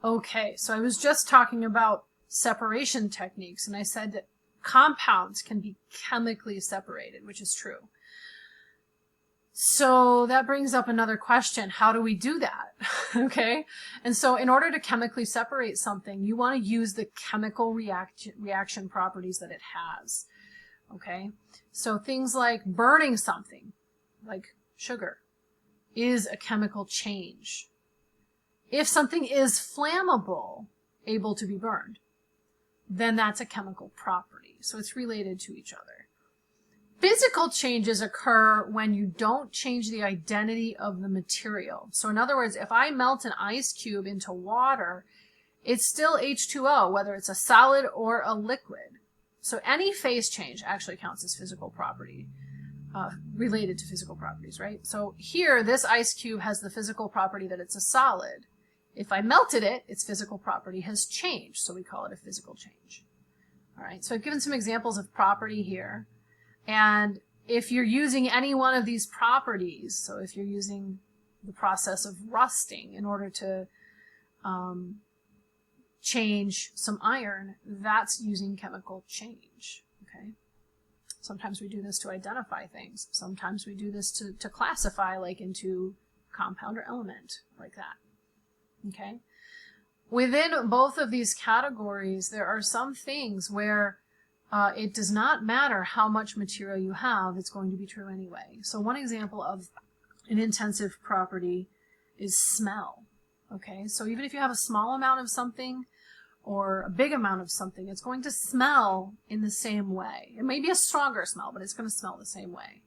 Okay, so I was just talking about separation techniques, and I said that compounds can be chemically separated, which is true. So that brings up another question. How do we do that? Okay. And so in order to chemically separate something, you want to use the chemical reaction properties that it has. Okay. So things like burning something, like sugar, is a chemical change. If something is flammable, able to be burned, then that's a chemical property. So it's related to each other. Physical changes occur when you don't change the identity of the material. So in other words, if I melt an ice cube into water, it's still H2O, whether it's a solid or a liquid. So any phase change actually counts as physical property, related to physical properties, right? So here, this ice cube has the physical property that it's a solid. If I melted it, its physical property has changed, so we call it a physical change. All right, so I've given some examples of property here. And if you're using any one of these properties, so if you're using the process of rusting in order to change some iron, that's using chemical change, okay? Sometimes we do this to identify things. Sometimes we do this to classify, like into compound or element, like that, okay? Within both of these categories, there are some things where it does not matter how much material you have, it's going to be true anyway. So one example of an intensive property is smell. Okay, so even if you have a small amount of something or a big amount of something, it's going to smell in the same way. It may be a stronger smell, but it's going to smell the same way.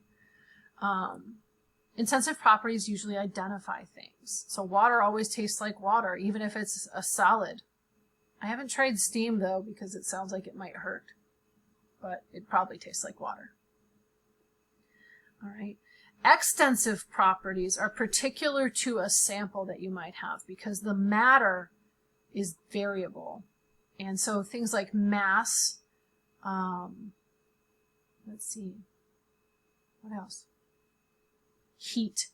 Intensive properties usually identify things. So water always tastes like water, even if it's a solid. I haven't tried steam though, because it sounds like it might hurt. But it probably tastes like water. All right. Extensive properties are particular to a sample that you might have because the matter is variable. And so things like mass, let's see, what else? Heat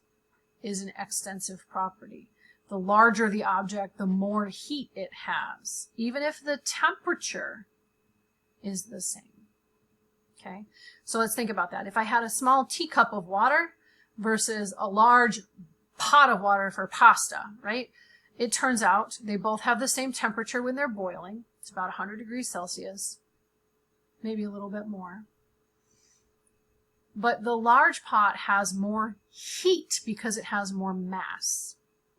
is an extensive property. The larger the object, the more heat it has, even if the temperature is the same. Okay, so let's think about that. If I had a small teacup of water versus a large pot of water for pasta, right? It turns out they both have the same temperature when they're boiling. It's about 100 degrees Celsius, maybe a little bit more. But the large pot has more heat because it has more mass.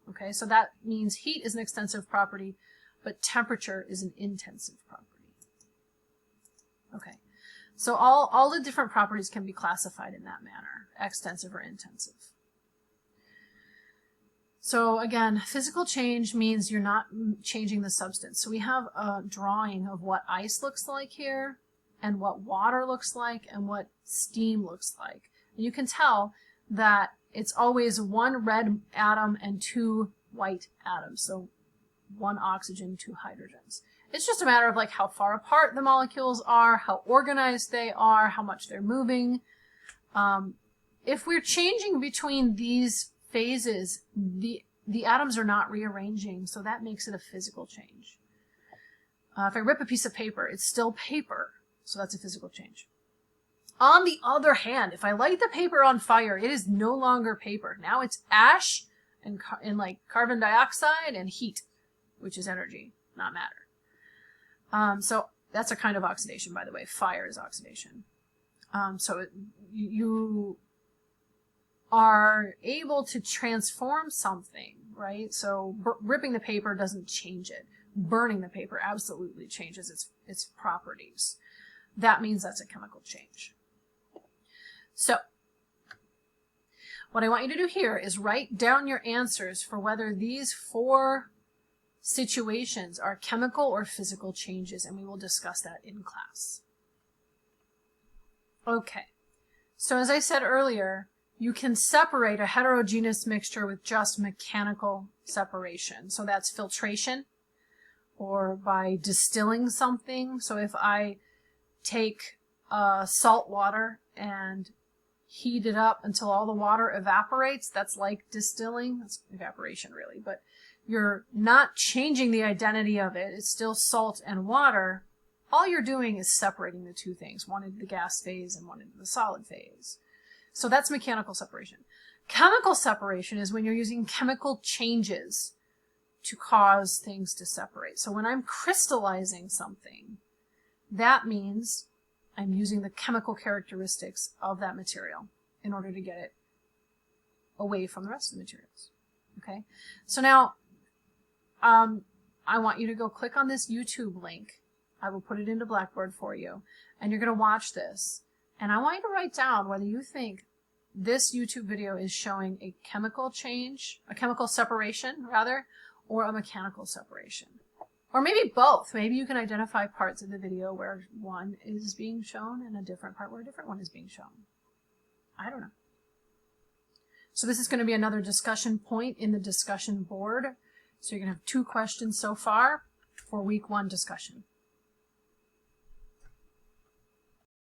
Okay, so that means heat is an extensive property, but temperature is an intensive property. Okay. So all the different properties can be classified in that manner, extensive or intensive. So again, physical change means you're not changing the substance. So we have a drawing of what ice looks like here, and what water looks like, and what steam looks like. And you can tell that it's always one red atom and two white atoms. So one oxygen, two hydrogens. It's just a matter of like how far apart the molecules are, how organized they are, how much they're moving. If we're changing between these phases, the atoms are not rearranging, so that makes it a physical change. If I rip a piece of paper, it's still paper, so that's a physical change. On the other hand, if I light the paper on fire, it is no longer paper. Now it's ash and like carbon dioxide and heat, which is energy, not matter. So that's a kind of oxidation, by the way. Fire is oxidation. You are able to transform something, right? So ripping the paper doesn't change it. Burning the paper absolutely changes its properties. That means that's a chemical change. So what I want you to do here is write down your answers for whether these four situations are chemical or physical changes, and we will discuss that in class. Okay, so as I said earlier, you can separate a heterogeneous mixture with just mechanical separation. So that's filtration, or by distilling something. So if I take salt water and heat it up until all the water evaporates, that's like distilling. That's evaporation really, but you're not changing the identity of it. It's still salt and water. All you're doing is separating the two things, one into the gas phase and one into the solid phase. So that's mechanical separation. Chemical separation is when you're using chemical changes to cause things to separate. So when I'm crystallizing something, that means I'm using the chemical characteristics of that material in order to get it away from the rest of the materials. Okay? So now, I want you to go click on this YouTube link. I will put it into Blackboard for you. And you're going to watch this. And I want you to write down whether you think this YouTube video is showing a chemical change, a chemical separation, rather, or a mechanical separation. Or maybe both. Maybe you can identify parts of the video where one is being shown and a different part where a different one is being shown. I don't know. So this is going to be another discussion point in the discussion board. So you're going to have 2 questions so far for week 1 discussion.